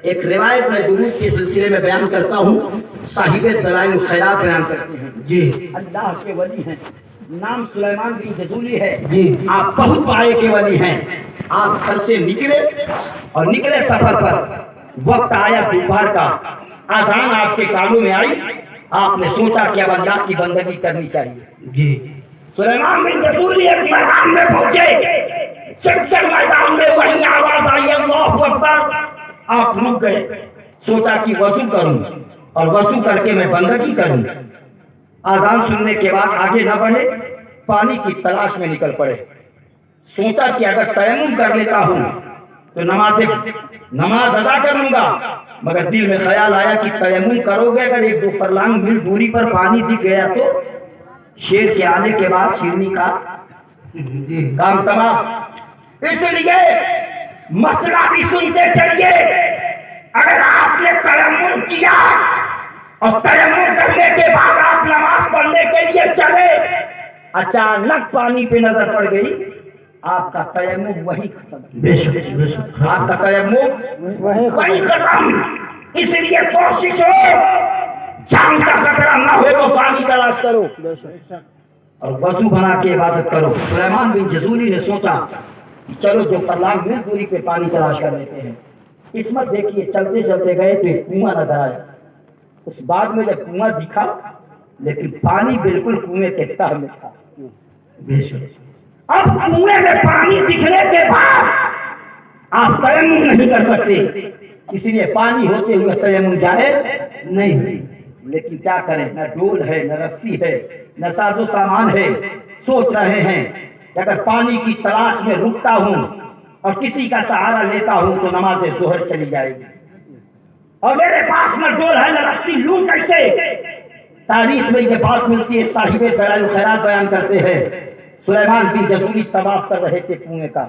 ایک روایت میں درود کے سلسلے میں بیان کرتا ہوں، صاحب دلائل الخیرات بیان کرتے ہیں جی، اللہ کے ولی ہیں، نام سلیمان بن جزولی ہے جی، آپ بہت پائے کے ولی ہیں۔ آپ گھر سے نکلے اور نکلے سفر پر، وقت آیا دوپہر کا، اذان آپ کے کانوں میں آئی، آپ نے سوچا کہ اب اللہ کی بندگی کرنی چاہیے جی۔ سلیمان بن جزولی ایک میدان میں پہنچے، چکر میدان میں وہی آواز آئی اللہ اکبر، آپ رک گئے، سوچا کہ وضو کروں اور وضو کر کے میں بندگی کروں۔ اذان سننے کے بعد آگے نہ بڑھے، پانی کی تلاش میں نکل پڑے، سوچا کہ اگر تیمم کر لیتا ہوں تو نماز ادا کر لوں گا، مگر دل میں خیال آیا کہ تیمم کرو گے اگر 1-2 فرلانگ میل دوری پر پانی دکھ گیا تو شیر کے آنے کے بعد شیرنی کا کام تمام۔ اس لیے مسئلہ بھی سنتے چلیے، اگر آپ نے تیمم کیا اور تیمم کرنے کے بعد آپ نماز پڑھنے کے لیے چلے، اچانک پانی پہ نظر پڑ گئی، آپ کا تیمم وہی ختم، بے شک آپ کا تیمم وہی ختم۔ اس لیے کوشش ہو جان کا خطرہ نہ ہو تو پانی تلاش کرو اور وضو بنا کے عبادت کرو۔ سلیمان بن جزولی نے سوچا چلو 2 فرلانگ میل دوری پہ پانی تلاش کر لیتے ہیں۔ قسمت دیکھیے، چلتے چلتے گئے تو ایک کنواں نظر آیا، اس بعد میں جب کنواں دکھا لیکن پانی بالکل کنویں کے تہ میں تھا۔ اب کنویں میں پانی دکھنے کے بعد آپ تیمم نہیں کر سکتے، اس لیے پانی ہوتے ہوئے تیمم جائز نہیں، لیکن کیا کریں، نہ ڈول ہے، نہ رسی ہے، نہ ساز و سامان ہے۔ سوچ رہے ہیں کہ اگر پانی کی تلاش میں رکتا ہوں اور کسی کا سہارا لیتا ہوں تو نماز ظہر چلی جائے گی، اور میرے پاس نہ ڈول ہے نہ رسی، لوں کیسے؟ تاریخ میں یہ بات ملتی ہے، صاحب دلائل الخیرات بیان کرتے ہیں، سلیمان بن جزولی طواف کر رہے تھے، کنویں کا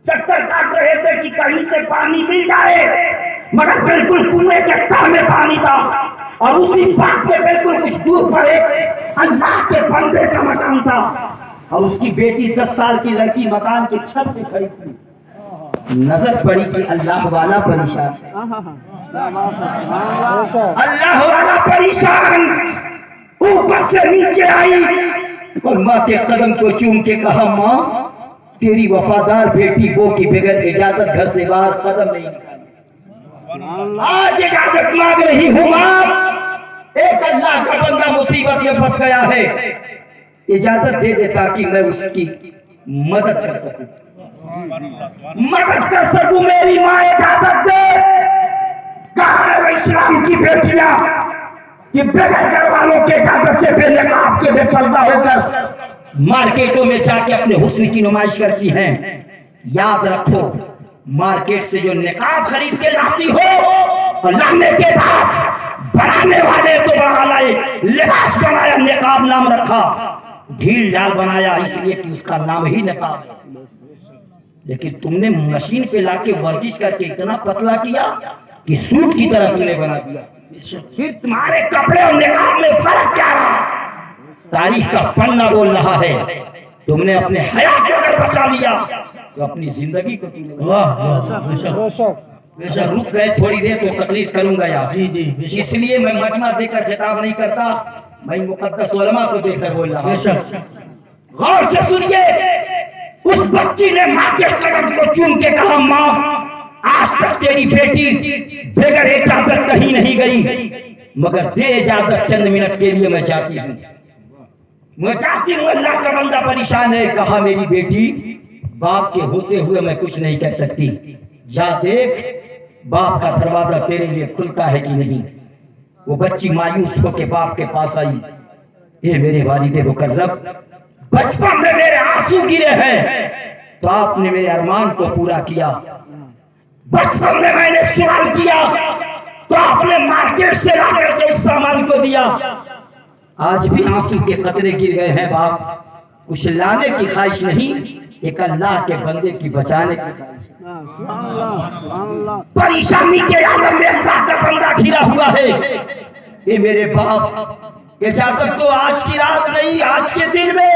چکر کاٹ رہے تھے کہ کہیں سے پانی مل جائے، مگر بالکل کنویں کے تہ میں پانی تھا، اور اسی بات پہ بالکل کچھ دور پر ایک اللہ کے بندے کا مکان تھا، اور اس کی بیٹی 10 سال کی لڑکی مکان کی چھت پہ کھڑی تھی۔ نظر پڑی کہ اللہ والا پریشان ہے، اللہ والا پریشان، اوپر سے نیچے آئی اور ماں کے قدم کو چوم کے کہا ماں تیری وفادار بیٹی وہ کہ بغیر اجازت گھر سے باہر قدم نہیں نکالی، آج اجازت مانگ رہی ہوں ماں، ایک اللہ کا بندہ مصیبت میں پھنس گیا ہے، اجازت دے دے تاکہ میں اس کی مدد کر سکوں، میری ماں اجازت دے۔ کہاں ہے وہ اسلام کی بیٹیاں کہ بغیر گھر والوں کے اجازت سے بے نقاب کے بے پردہ ہو کر مارکیٹوں میں جا کے اپنے حسن کی نمائش کرتی ہیں؟ یاد رکھو، مارکیٹ سے جو نقاب خرید کے لاتی ہو اور لانے کے بعد بنانے والے تو بنا لائے، لباس بنایا، نقاب نام رکھا، ڈھیل ڈال بنایا اس لیے کہ اس کا نام ہی نقاب ہے، لیکن تم نے مشین پہ لا کے ورزش کر کے اتنا پتلا کیا کہ سوٹ کی طرح تم نے بنا دیا، پھر تمہارے کپڑے اور نقاب میں فرق کیا رہا؟ تاریخ کا پنہ بول رہا ہے، تم نے اپنے حیات کو اگر بچا لیا تو اپنی زندگی کو رک گئے تھوڑی دیر تو تقریر کروں گا یار، اس لیے میں مجمع دے کر خطاب نہیں کرتا، میں مقدس علماء کو دے کر بول رہا ہوں۔ غور سے سنیے، اس بچی نے ماں کے قدم کو چوم کے کہا ماں آج تک تیری بیٹی بغیر اجازت کہیں نہیں گئی، مگر دے اجازت، چند منٹ کے لیے میں جاتی ہوں، اللہ کا بندہ پریشان ہے۔ کہا میری بیٹی باپ کے ہوتے ہوئے میں کچھ نہیں کہہ سکتی، جا دیکھ باپ کا دروازہ تیرے لیے کھلتا ہے کہ نہیں۔ وہ بچی مایوس ہو کے باپ کے پاس آئی، اے میرے والد مکرم، بچپن میں میرے آنسو گرے ہیں تو آپ نے میرے ارمان کو پورا کیا، بچپن میں میں نے سوال کیا تو آپ نے مارکیٹ سے لا کر کے اس سامان کو دیا، آج بھی آنسو کے قطرے گر گئے ہیں باپ، کچھ لانے کی خواہش نہیں، ایک اللہ کے بندے کی بچانے کی خواہش۔ پریشانی کے عالم میں اللہ کا بندہ گھرا ہوا ہے، اے میرے باپ اجازت تو آج کی رات نہیں، آج کے دن میں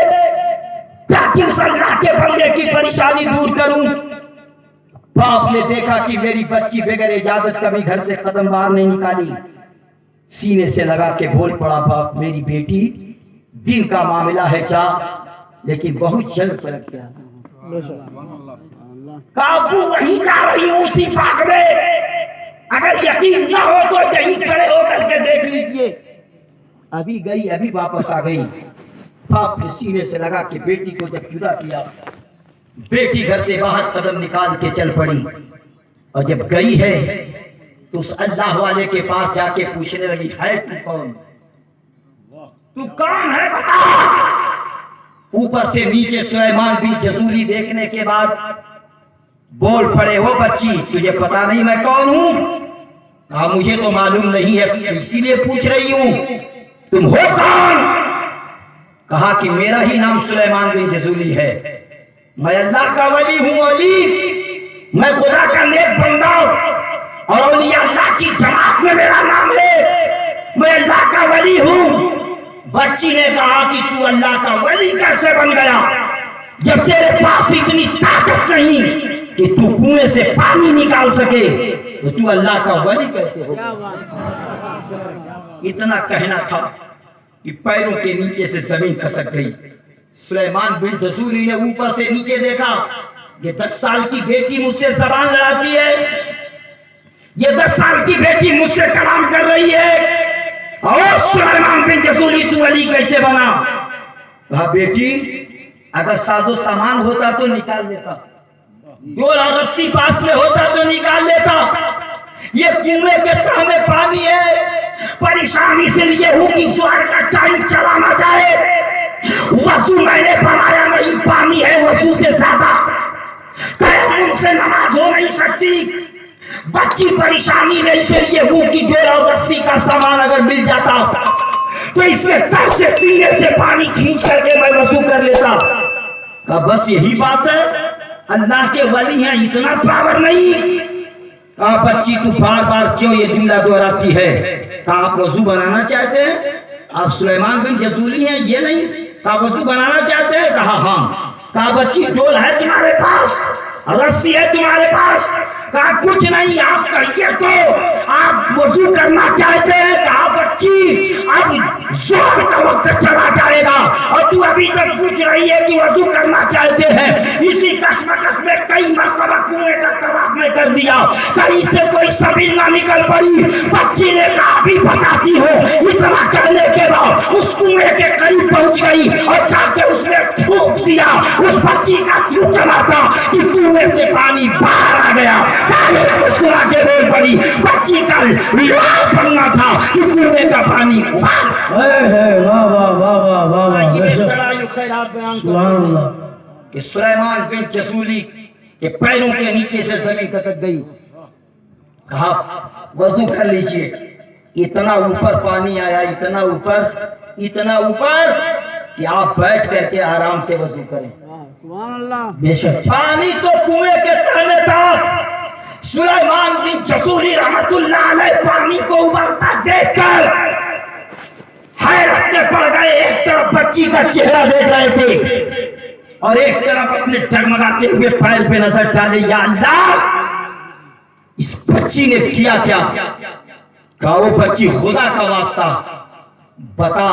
تاکہ اس اللہ کے بندے کی پریشانی دور کروں۔ باپ نے دیکھا کہ میری بچی بغیر اجازت کبھی گھر سے قدم باہر نہیں نکالی، سینے سے لگا کے بول پڑا، باپ میری بیٹی دن کا معاملہ ہے چاہ لیکن بہت جلد پلٹ گیا۔ کابو وہیں جا رہی ہوں اسی پاک میں، اگر یقین نہ ہو تو یہیں کھڑے ہو کر کے دیکھ لیجئے۔ ابھی گئی ابھی واپس آ گئی۔ باپ نے سینے سے لگا کہ بیٹی کو جب جدا کیا، بیٹی گھر سے باہر قدم نکال کے چل پڑی، اور جب گئی ہے تو اس اللہ والے کے پاس جا کے پوچھنے لگی، ہے تو کون؟ تو کون ہے بتا؟ اوپر سے نیچے سلیمان بن جزولی دیکھنے کے بعد بول پڑے، ہو بچی تجھے پتا نہیں میں کون ہوں؟ کہا مجھے تو معلوم نہیں ہے اسی لیے پوچھ رہی ہوں، تم ہو کون؟ کہا کہ میرا ہی نام سلیمان بن جزولی ہے، میں اللہ کا ولی ہوں، ولی میں خدا کا نیک بندہ اور اولیاء اللہ کی جماعت میں میرا نام ہے، میں اللہ کا ولی ہوں۔ بچی نے کہا کہ تو اللہ کا ولی کیسے بن گیا جب تیرے پاس اتنی طاقت نہیں کہ تو کنویں سے پانی نکال سکے، تو تو اللہ کا ولی کیسے ہوگا؟ اتنا کہنا تھا کہ پیروں کے نیچے سے زمین کھسک گئی۔ سلیمان بن جزولی نے اوپر سے نیچے دیکھا، یہ 10 سال کی بیٹی مجھ سے زبان لڑاتی ہے، یہ 10 سال کی بیٹی مجھ سے کلام کر رہی ہے، اور سلیمان بن جزولی تو ولی کیسے بنا؟ کہا بیٹی اگر ساز و سامان ہوتا تو نکال لیتا، ڈول اور رسی پاس میں ہوتا تو نکال لیتا، یہ کنویں کے تہہ میں پانی ہے، پریشانی سے لیے ہوں کہ زہر کا ٹائم چلا نہ جائے، وضو میں نے بنایا نہیں، پانی ہے وضو سے زیادہ، تیمم سے نماز ہو نہیں سکتی، بچی پریشانی میں اس لیے ہوں کہ ڈول اور رسی کا سامان اگر مل جاتا تو اس کے تہہ سے سینے سے پانی کھینچ کر کے میں وضو کر لیتا۔ کہا بس یہی بات ہے، اللہ کے ولی ہیں اتنا پاور نہیں؟ کہا بچی تو بار بار کیوں یہ جملہ دہراتی ہے؟ کہا آپ وضو بنانا چاہتے ہیں؟ آپ سلیمان بن جزولی ہیں یہ نہیں؟ کہا وضو بنانا چاہتے ہیں؟ کہا ہاں۔ کہا بچی ڈول ہے تمہارے پاس، رسی ہے تمہارے پاس؟ کہا کچھ نہیں، آپ کہیے تو آپ وضو کرنا چاہتے ہیں؟ کہا بچی اب ظہر کا وقت چلا جائے گا اور تو ابھی تک پوچھ رہی ہے کہ وضو کرنا چاہتے ہیں۔ اسی کشمکش میں کئی مرتبہ کنویں کا طواف میں کر دیا، کہیں سے کوئی سبیل نہ نکل پڑی۔ بچی نے کہا ابھی بتاتی ہو۔ اتنا کہنے کے بعد اس کنویں کے قریب پہنچ گئی اور جا کے اس نے تھوک دیا۔ اس بچی کا تھوکنا تھا کہ کنویں سے پانی باہر آ گیا۔ مسکرا کے بول پڑی، بچی کا لوح بننا تھا کہ کنویں کا پانی کہ سلیمان بن جزولی کے پیروں کے نیچے سے زمین کھسک گئی۔ کہا وضو کر لیجئے۔ اتنا اوپر پانی آیا، اتنا اوپر کہ آپ بیٹھ کر کے آرام سے وضو کریں۔ بے شک پانی تو کنویں کے تہہ میں تھا۔ سلیمان بن جزولی رحمت اللہ علیہ پانی کو ابلتا دیکھ کر حیرت میں پڑ گئے۔ ایک طرف بچی کا چہرہ دیکھ رہے تھے اور ایک طرف اپنے ڈگمگاتے ہوئے پیر پہ نظر ڈالے۔ یا اللہ اس بچی نے کیا کیا؟ کہا وہ بچی خدا کا واسطہ بتا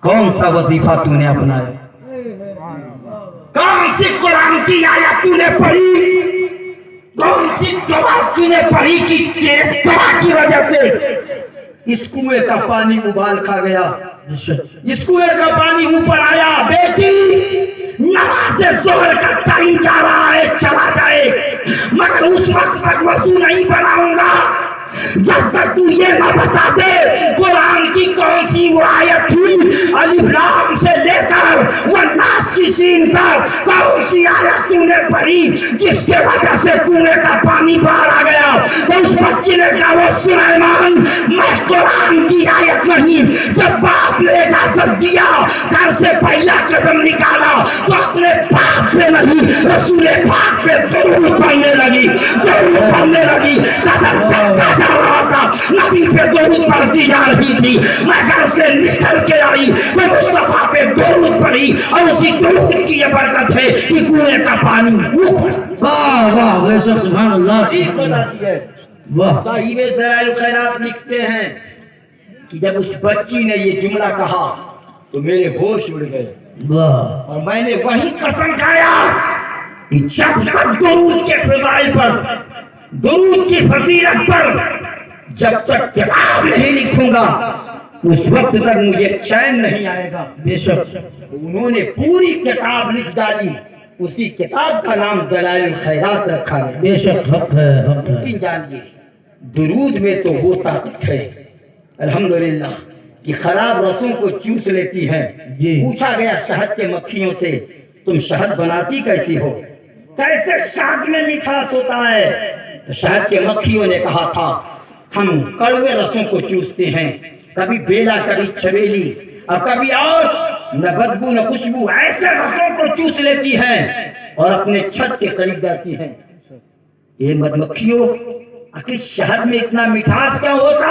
کون سا وظیفہ تو نے اپنایا، کون سی قرآن کی آیت تو نے پڑھی، کون سی دعا تو نے پڑھی کہ تیرے دعا کی وجہ سے اس کنویں کا پانی ابال کھا گیا، اس کنویں کا پانی اوپر آیا۔ بیٹی نماز ظہر کا ٹائم جا رہا ہے، چلا جائے، مگر اس وقت تک وضو نہیں بناؤں گا جب تک تو یہ نہ بتا دے قرآن کی کون سی وہ آیت تھی، الف لام سے لے کر والناس کی سین تک کون سی آیت تو نے پڑھی جس کے وجہ سے کنویں کا پانی باہر آ گیا؟ تو اس بچی نے کہا وہ سلیمان میں قرآن کی آیت نہیں، جب باپ نے اجازت دیا گھر سے پہلا قدم نکالا تو اپنے باپ پہ نہیں رسول پاک پہ درود پڑھنے لگی، قدم چلتا جا رہا تھا، نبی پہ درود پڑھتی جا رہی تھی. میں گھر سے نکل کے آئی, میں مصطفیٰ پہ درود پڑھی, اور اسی درود کی یہ برکت ہے کہ کنویں کا پانی اوپر. واہ واہ بے شک سبحان اللہ. صاحب دلائل الخیرات لکھتے ہیں کہ جب اس بچی نے یہ جملہ کہا تو میرے ہوش اڑ گئے, اور میں نے وہی قسم کھایا کہ جب تک درود کے فضائل پر, درود کی فضیلت پر جب تک کتاب نہیں لکھوں گا اس وقت تک مجھے چین نہیں آئے گا. بے شک انہوں نے پوری کتاب لکھ ڈالی, اسی کتاب کا نام دلائل الخیرات رکھا ہے. بے شک حق ہے حق ہے. لیکن جانیے درود میں تو وہ طاقت ہے الحمدللہ کہ خراب رسوں کو چوس لیتی ہے. پوچھا گیا شہد کے مکھیوں سے تم شہد بناتی کیسی ہو, کیسے شہد میں مٹھاس ہوتا ہے؟ تو شہد کے مکھیوں نے کہا تھا ہم کڑوے رسوں کو چوستے ہیں, کبھی بیلا کبھی چمیلی اور کبھی اور, نہ بدبو نہ خوشبو, ایسے رسوں کو چوس لیتی ہیں اور اپنے چھت کے قریب جاتی ہیں. یہ مدمکھیوں آخر شہد میں اتنا مٹھاس کیا ہوتا؟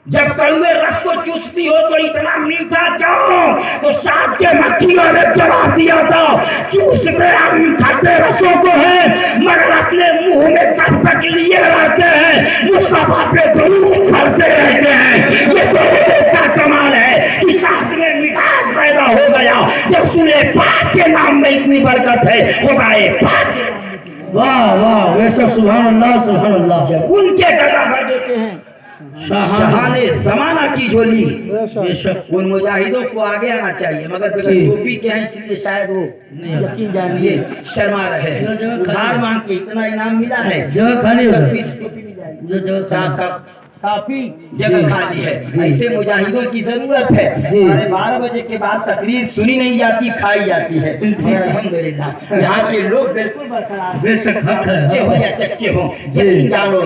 جب کڑوے رس کو چوستی ہو تو اتنا میٹھا کیوں؟ تو شہد کے مکھیوں نے جواب دیا تھا چوستے ہم کھاتے رسوں کو ہیں مگر اپنے منہ میں کب تک لیے رہتے ہیں, مصطفیٰ پہ درود پڑھتے رہتے ہیں. یہ درود کا کمال ہے کہ شہد میں مٹھاس پیدا ہو گیا. رسول پاک کے نام میں اتنی برکت ہے, خدائے پاک کے نام میں. واہ واہ بے شک سبحان اللہ سبحان اللہ. جب ان کے گدا بھر دیتے ہیں شاہان زمانہ کی جھولی, بے شک ان مجاہدوں کو آگے آنا چاہیے مگر بغیر ٹوپی کے ہیں اس لیے شاید وہ یقین جانیے شرما رہے ہیں. ادھار مانگ کے اتنا انعام ملا ہے, جگہ خالی ہو گئی. ٹوپی مل جائے گی, کافی جگہ خالی ہے. ایسے مجاہدوں کی ضرورت ہے. 12 بجے کے بعد تقریر سنی نہیں جاتی, کھائی جاتی ہے. الحمدللہ یہاں کے لوگ بالکل برقرار, بے شک حق ہے. بچے ہو یا چچے ہوں, یقین جانو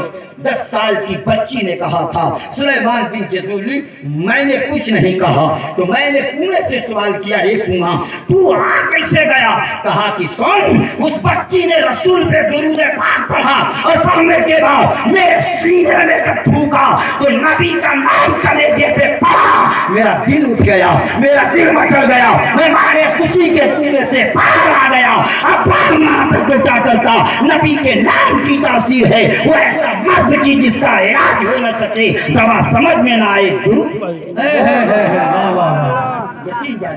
10 سال کی بچی نے کہا تھا سلیمان بن جذولی میں نے کچھ نہیں کہا, تو میں نے کنویں سے سوال کیا اے کنواں تو آ کیسے گیا؟ کہا کہ سن, اس بچی نے رسول پہ درود پاک پڑھا اور پڑھنے کے بعد میرے سینے میں جب پھونکا تو نبی کا نام کلیجے پہ پڑا, میرا دل اٹھ گیا, میرا دل مچل گیا, میں مارے خوشی کے کنویں سے باہر آ گیا. اب باہر کیا کرتا, نبی کے نام کی تاثیر ہے. وہ ایسا مرض کی جس کا علاج ہو نہ سکے, دوا سمجھ میں نہ آئے درود پڑھ لینا.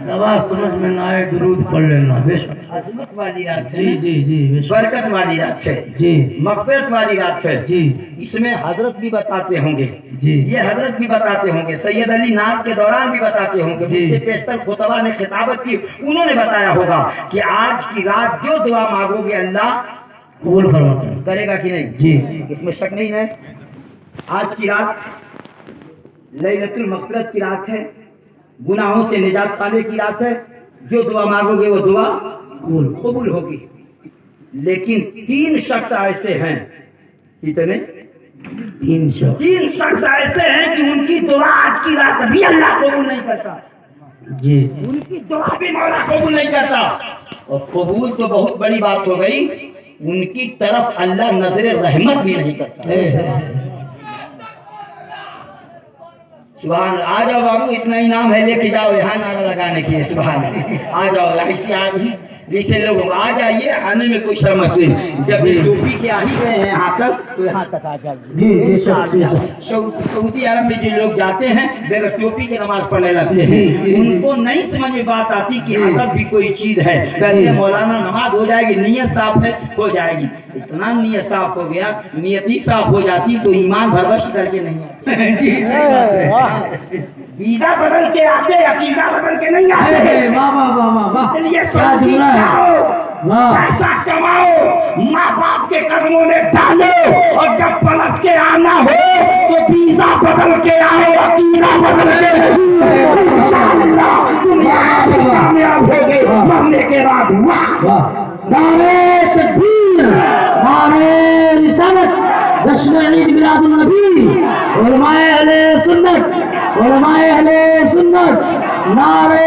دوا سمجھ میں نہ آئے درود پڑھ لینا. بے شک عظمت والی رات ہے, جی جی جی بے شک. برکت والی رات ہے, جی مغفرت والی رات ہے. جی اس میں حضرت بھی بتاتے ہوں گے, جی یہ حضرت بھی بتاتے ہوں گے, سید علی نعت کے دوران بھی بتاتے ہوں گے, جی. جس سے پیشتر خطبہ نے خطابت کی انہوں نے بتایا ہوگا کہ آج کی رات جو دعا مانگو گے اللہ قبول فرماتا ہے. کرے گا کہ نہیں؟ جی اس میں شک نہیں ہے. آج کی رات لیلۃ المغفرت کی رات ہے, گناہوں سے نجات پانے کی رات ہے. جو دعا مانگو گے وہ دعا قبول ہوگی. لیکن 3 شخص ایسے ہیں, کتنے؟ 3 شخص ایسے ہیں کہ ان کی دعا آج کی رات بھی اللہ قبول نہیں کرتا. جی ان کی دعا بھی مولا قبول نہیں کرتا. اور قبول تو بہت بڑی بات ہو گئی, ان کی طرف اللہ نظر رحمت بھی نہیں کرتا. سبحان اللہ. آ جاؤ بابو, اتنا انعام ہے, لے کے جاؤ یہاں نعرہ لگانے کے. سبحان اللہ, آ جاؤ ایسے آ بھی جیسے لوگ آ جائیے, آنے میں کوئی شرم محسوس نہیں. جب ٹوپی کے آ ہی گئے ہیں یہاں تک تو یہاں تک آ جائیے. سعودی عرب میں جو لوگ جاتے ہیں بغیر ٹوپی کے نماز پڑھنے لگتے ہیں, ان کو نہیں سمجھ میں بات آتی کہ ادب بھی کوئی چیز ہے. کہتے ہیں مولانا نماز ہو جائے گی, نیت صاف ہے ہو جائے گی. اتنا نیت صاف ہو گیا, نیت ہی صاف ہو جاتی تو ایمان بھربش کر کے نہیں آتے. جی ویزا بدل کے آتے, عقیدہ بدل کے نہیں آتے. واہ واہ واہ واہ, اس لیے کیا جملہ ہے. واہ پیسہ کماؤ, ماں باپ کے قدموں میں ڈالو, اور جب پلٹ کے آنا ہو تو ویزا بدل کے آؤ, عقیدہ بدل کے. انشاءاللہ تم کامیاب ہو گئے مرنے کے بعد. واہ, نعرہ تکبیر, نعرہ رسالت, جشن عید میلاد النبی, علماء اہل سنت, علماء اہل سنت, نعرہ